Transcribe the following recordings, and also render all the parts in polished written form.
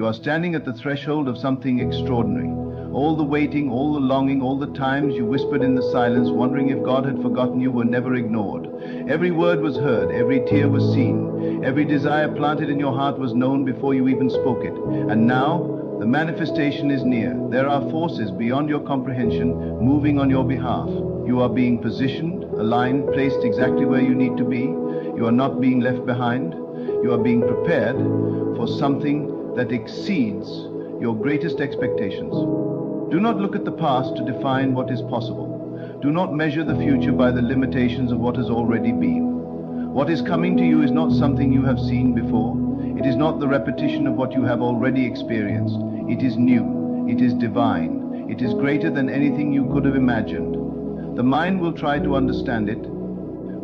You are standing at the threshold of something extraordinary. All the waiting, all the longing, all the times you whispered in the silence, wondering if God had forgotten you, were never ignored. Every word was heard, every tear was seen, every desire planted in your heart was known before you even spoke it. And now, the manifestation is near. There are forces beyond your comprehension moving on your behalf. You are being positioned, aligned, placed exactly where you need to be. You are not being left behind. You are being prepared for something that exceeds your greatest expectations. Do not look at the past to define what is possible. Do not measure the future by the limitations of what has already been. What is coming to you is not something you have seen before. It is not the repetition of what you have already experienced. It is new. It is divine. It is greater than anything you could have imagined. The mind will try to understand it,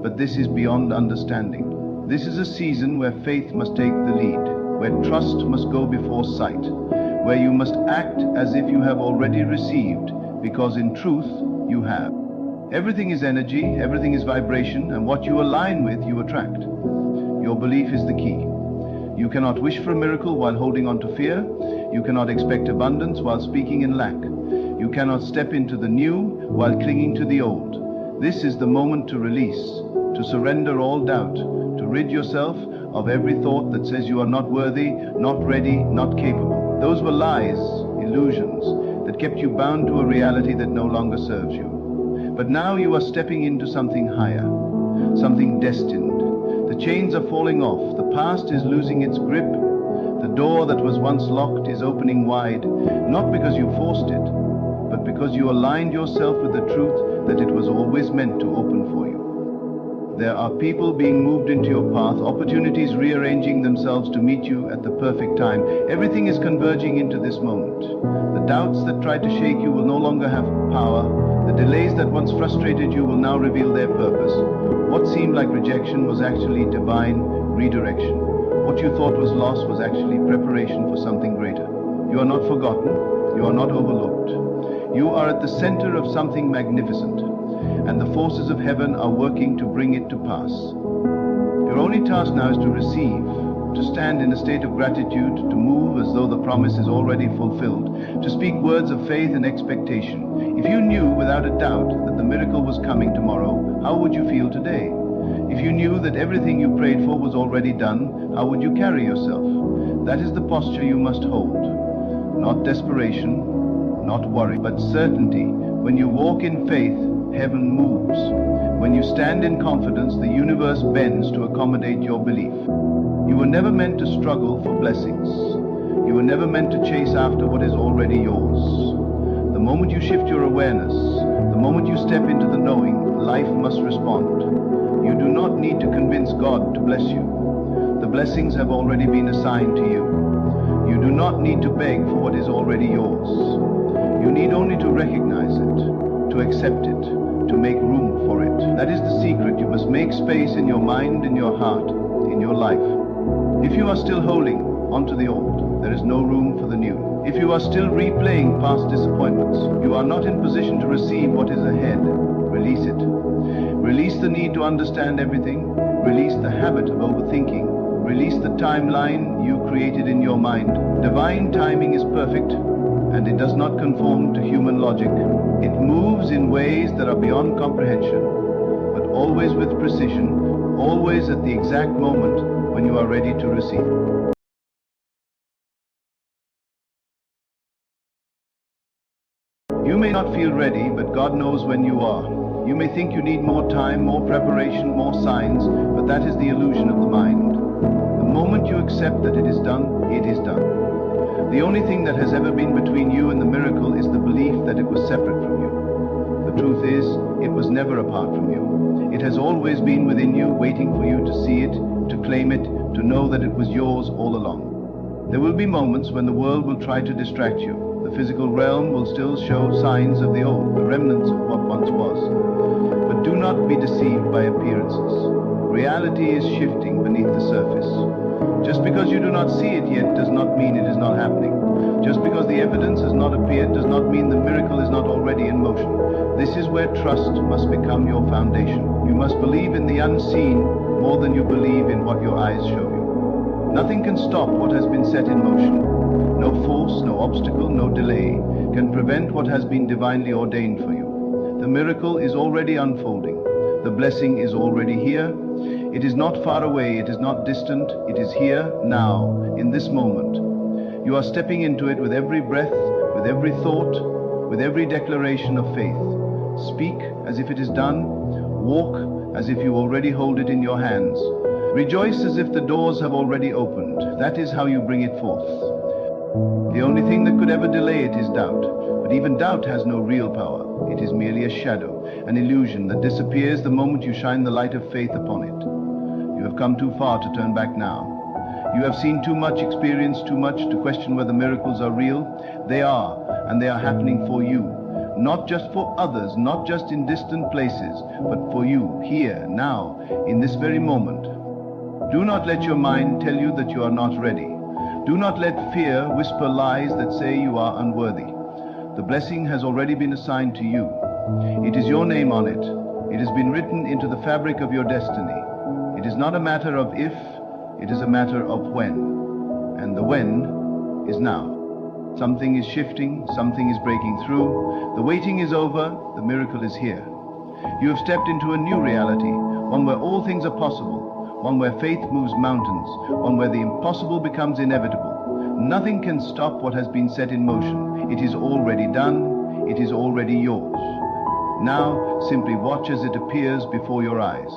but this is beyond understanding. This is a season where faith must take the lead, where trust must go before sight, where you must act as if you have already received, because in truth you have. Everything is energy, everything is vibration, and what you align with, you attract. Your belief is the key. You cannot wish for a miracle while holding on to fear. You cannot expect abundance while speaking in lack. You cannot step into the new while clinging to the old. This is the moment to release, to surrender all doubt, to rid yourself of every thought that says you are not worthy, not ready, not capable. Those were lies, illusions, that kept you bound to a reality that no longer serves you. But now you are stepping into something higher, something destined. The chains are falling off. The past is losing its grip. The door that was once locked is opening wide, not because you forced it, but because you aligned yourself with the truth that it was always meant to open for you. There are people being moved into your path, opportunities rearranging themselves to meet you at the perfect time. Everything is converging into this moment. The doubts that tried to shake you will no longer have power. The delays that once frustrated you will now reveal their purpose. What seemed like rejection was actually divine redirection. What you thought was loss was actually preparation for something greater. You are not forgotten. You are not overlooked. You are at the center of something magnificent, and the forces of heaven are working to bring it to pass. Your only task now is to receive, to stand in a state of gratitude, to move as though the promise is already fulfilled, to speak words of faith and expectation. If you knew without a doubt that the miracle was coming tomorrow, how would you feel today? If you knew that everything you prayed for was already done, how would you carry yourself? That is the posture you must hold. Not desperation, not worry, but certainty. When you walk in faith, heaven moves. When you stand in confidence, the universe bends to accommodate your belief. You were never meant to struggle for blessings. You were never meant to chase after what is already yours. The moment you shift your awareness, the moment you step into the knowing, life must respond. You do not need to convince God to bless you. The blessings have already been assigned to you. You do not need to beg for what is already yours. You need only to recognize it, to accept it, to make room for it. That is the secret. You must make space in your mind, in your heart, in your life. If you are still holding onto the old, there is no room for the new. If you are still replaying past disappointments, you are not in position to receive what is ahead. Release it. Release the need to understand everything. Release the habit of overthinking. Release the timeline you created in your mind. Divine timing is perfect, and it does not conform to human logic. It moves in ways that are beyond comprehension, but always with precision, always at the exact moment when you are ready to receive. You may not feel ready, but God knows when you are. You may think you need more time, more preparation, more signs, but that is the illusion of the mind. The moment you accept that it is done, it is done. The only thing that has ever been between you and the miracle is the belief that it was separate from you. The truth is, it was never apart from you. It has always been within you, waiting for you to see it, to claim it, to know that it was yours all along. There will be moments when the world will try to distract you. The physical realm will still show signs of the old, the remnants of what once was. But do not be deceived by appearances. Reality is shifting beneath the surface. Just because you do not see it yet does not mean it is not happening. Just because the evidence has not appeared does not mean the miracle is not already in motion. This is where trust must become your foundation. You must believe in the unseen more than you believe in what your eyes show you. Nothing can stop what has been set in motion. No force, no obstacle, no delay can prevent what has been divinely ordained for you. The miracle is already unfolding. The blessing is already here. It is not far away, it is not distant, it is here, now, in this moment. You are stepping into it with every breath, with every thought, with every declaration of faith. Speak as if it is done. Walk as if you already hold it in your hands. Rejoice as if the doors have already opened. That is how you bring it forth. The only thing that could ever delay it is doubt. But even doubt has no real power. It is merely a shadow, an illusion that disappears the moment you shine the light of faith upon it. You have come too far to turn back now. You have seen too much, experienced too much to question whether miracles are real. They are, and they are happening for you. Not just for others, not just in distant places, but for you, here, now, in this very moment. Do not let your mind tell you that you are not ready. Do not let fear whisper lies that say you are unworthy. The blessing has already been assigned to you. It is your name on it. It has been written into the fabric of your destiny. It is not a matter of if, it is a matter of when. And the when is now. Something is shifting, something is breaking through. The waiting is over, the miracle is here. You have stepped into a new reality, one where all things are possible, one where faith moves mountains, one where the impossible becomes inevitable. Nothing can stop what has been set in motion. It is already done, it is already yours. Now, simply watch as it appears before your eyes.